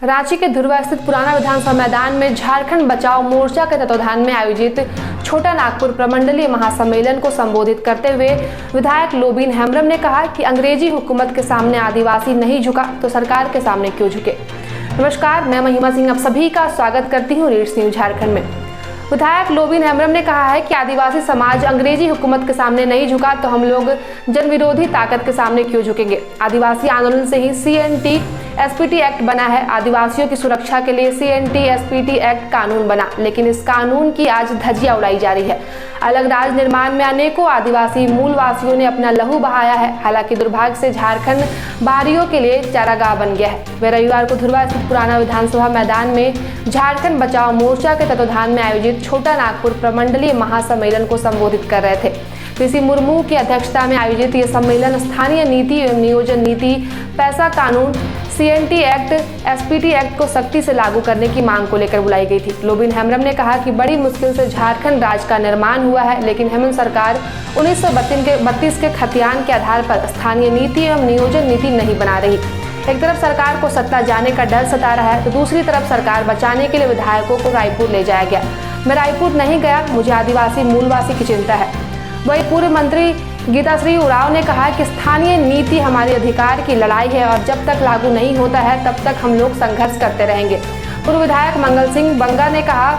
रांची के धुर्वा स्थित पुराना विधानसभा मैदान में झारखंड बचाओ मोर्चा के तत्वाधान में आयोजित छोटा नागपुर प्रमंडलीय महासम्मेलन को संबोधित करते हुए विधायक लोबिन हेम्ब्रम ने कहा कि अंग्रेजी हुकूमत के सामने आदिवासी नहीं झुका तो सरकार के सामने क्यों झुके। नमस्कार, मैं महिमा सिंह आप सभी का स्वागत करती हूँ रीड्स न्यूज झारखंड में। विधायक लोबिन हेम्ब्रम ने कहा है कि आदिवासी समाज अंग्रेजी हुकूमत के सामने नहीं झुका तो हम लोग जन विरोधी ताकत के सामने क्यों झुकेंगे। आदिवासी आंदोलन से ही CNT SPT एक्ट बना है। आदिवासियों की सुरक्षा के लिए CNT SPT एक्ट कानून बना, लेकिन इस कानून की आज धज्जियां उड़ाई जा रही है। अलग राज्य निर्माण में अनेकों आदिवासी मूलवासियों ने अपना लहू बहाया है। हालांकि दुर्भाग्य से झारखंड बाहरियों के लिए चारागाह बन गया है। वे रविवार को धुर्वा स्थित पुराना विधानसभा मैदान में झारखंड बचाओ मोर्चा के तत्वाधान में आयोजित छोटा नागपुर प्रमंडलीय महासम्मेलन को संबोधित कर रहे थे। पीसी मुर्मू की अध्यक्षता में आयोजित ये सम्मेलन स्थानीय नीति एवं नियोजन नीति, पैसा कानून, CNT एक्ट, SPT एक्ट को सख्ती से लागू करने की मांग को लेकर बुलाई गई थी। लोबिन हेम्ब्रम ने कहा कि बड़ी मुश्किल से झारखंड राज्य का निर्माण हुआ है, लेकिन हेमंत सरकार 1932 के खतियान के आधार पर स्थानीय नीति एवं नियोजन नीति नहीं बना रही। एक तरफ सरकार को सत्ता जाने का डर सता रहा है तो दूसरी तरफ सरकार बचाने के लिए विधायकों को रायपुर ले जाया गया। मैं रायपुर नहीं गया, मुझे आदिवासी मूलवासी की चिंता है। वही पूर्व मंत्री गीताश्री उरांव ने कहा कि स्थानीय नीति हमारे अधिकार की लड़ाई है और जब तक लागू नहीं होता है तब तक हम लोग संघर्ष करते रहेंगे। पूर्व विधायक मंगल सिंह बंगा ने कहा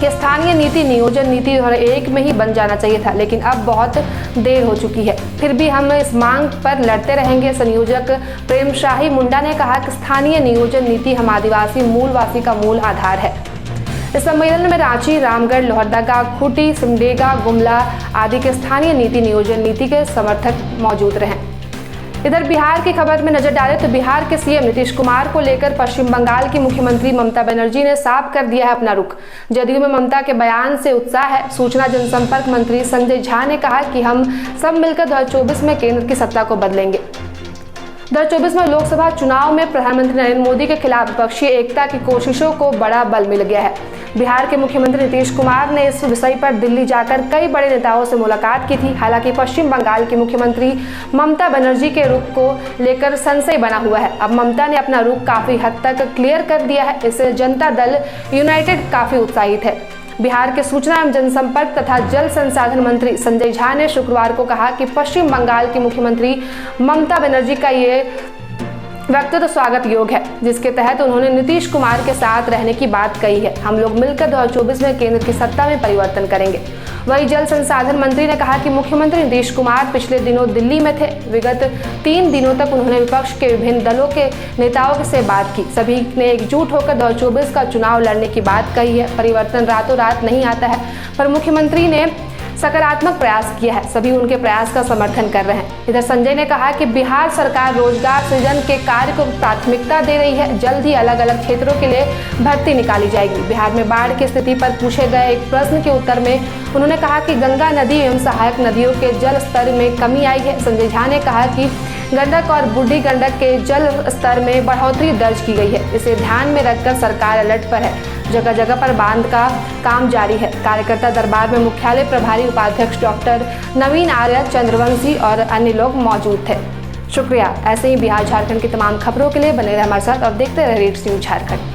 कि स्थानीय नीति नियोजन नीति और एक में ही बन जाना चाहिए था, लेकिन अब बहुत देर हो चुकी है, फिर भी हम इस मांग पर लड़ते रहेंगे। संयोजक प्रेम शाही मुंडा ने कहा कि स्थानीय नियोजन नीति हम आदिवासी मूलवासी का मूल आधार है। इस सम्मेलन में रांची, रामगढ़, लोहरदगा, खूंटी, सिमडेगा, गुमला आदि के स्थानीय नीति नियोजन नीति के समर्थक मौजूद रहे। इधर बिहार की खबर में नजर डालें तो बिहार के CM नीतीश कुमार को लेकर पश्चिम बंगाल की मुख्यमंत्री ममता बनर्जी ने साफ कर दिया है अपना रुख। जदयू में ममता के बयान से उत्साह है। सूचना जनसंपर्क मंत्री संजय झा ने कहा कि हम सब मिलकर 2024 में केंद्र की सत्ता को बदलेंगे। 2024 में लोकसभा चुनाव में प्रधानमंत्री नरेंद्र मोदी के खिलाफ विपक्षी एकता की कोशिशों को बड़ा बल मिल गया है। बिहार के मुख्यमंत्री नीतीश कुमार ने इस विषय पर दिल्ली जाकर कई बड़े नेताओं से मुलाकात की थी। हालांकि पश्चिम बंगाल की मुख्यमंत्री ममता बनर्जी के रुख को लेकर संशय बना हुआ है। अब ममता ने अपना रुख काफी हद तक क्लियर कर दिया है। इससे जनता दल यूनाइटेड काफी उत्साहित है। बिहार के सूचना एवं जनसंपर्क तथा जल संसाधन मंत्री संजय झा ने शुक्रवार को कहा कि पश्चिम बंगाल की मुख्यमंत्री ममता बनर्जी का ये व्यक्तित्व स्वागत योग्य है, जिसके तहत उन्होंने नीतीश कुमार के साथ रहने की बात कही है। हम लोग मिलकर 2024 में केंद्र की सत्ता में परिवर्तन करेंगे। वही जल संसाधन मंत्री ने कहा कि मुख्यमंत्री नीतीश कुमार पिछले दिनों दिल्ली में थे। विगत 3 दिनों तक उन्होंने विपक्ष के विभिन्न दलों के नेताओं से बात की। सभी ने एकजुट होकर 2024 का चुनाव लड़ने की बात कही है। परिवर्तन रातों रात नहीं आता है, पर मुख्यमंत्री ने सकारात्मक प्रयास किया है। सभी उनके प्रयास का समर्थन कर रहे हैं। इधर संजय ने कहा कि बिहार सरकार रोजगार सृजन के कार्य को प्राथमिकता दे रही है। जल्द ही अलग अलग क्षेत्रों के लिए भर्ती निकाली जाएगी। बिहार में बाढ़ की स्थिति पर पूछे गए एक प्रश्न के उत्तर में उन्होंने कहा कि गंगा नदी एवं सहायक नदियों के जल स्तर में कमी आई है। संजय झा ने कहा कि गंडक और बूढ़ी गंडक के जल स्तर में बढ़ोतरी दर्ज की गई है। इसे ध्यान में रखकर सरकार अलर्ट पर है। जगह जगह पर बांध का काम जारी है। कार्यकर्ता दरबार में मुख्यालय प्रभारी उपाध्यक्ष डॉक्टर नवीन आर्य, चंद्रवंशी और अन्य लोग मौजूद थे। शुक्रिया। ऐसे ही बिहार झारखंड की तमाम खबरों के लिए बने रहे हमारे साथ और देखते रहे रीड्स न्यूज झारखंड।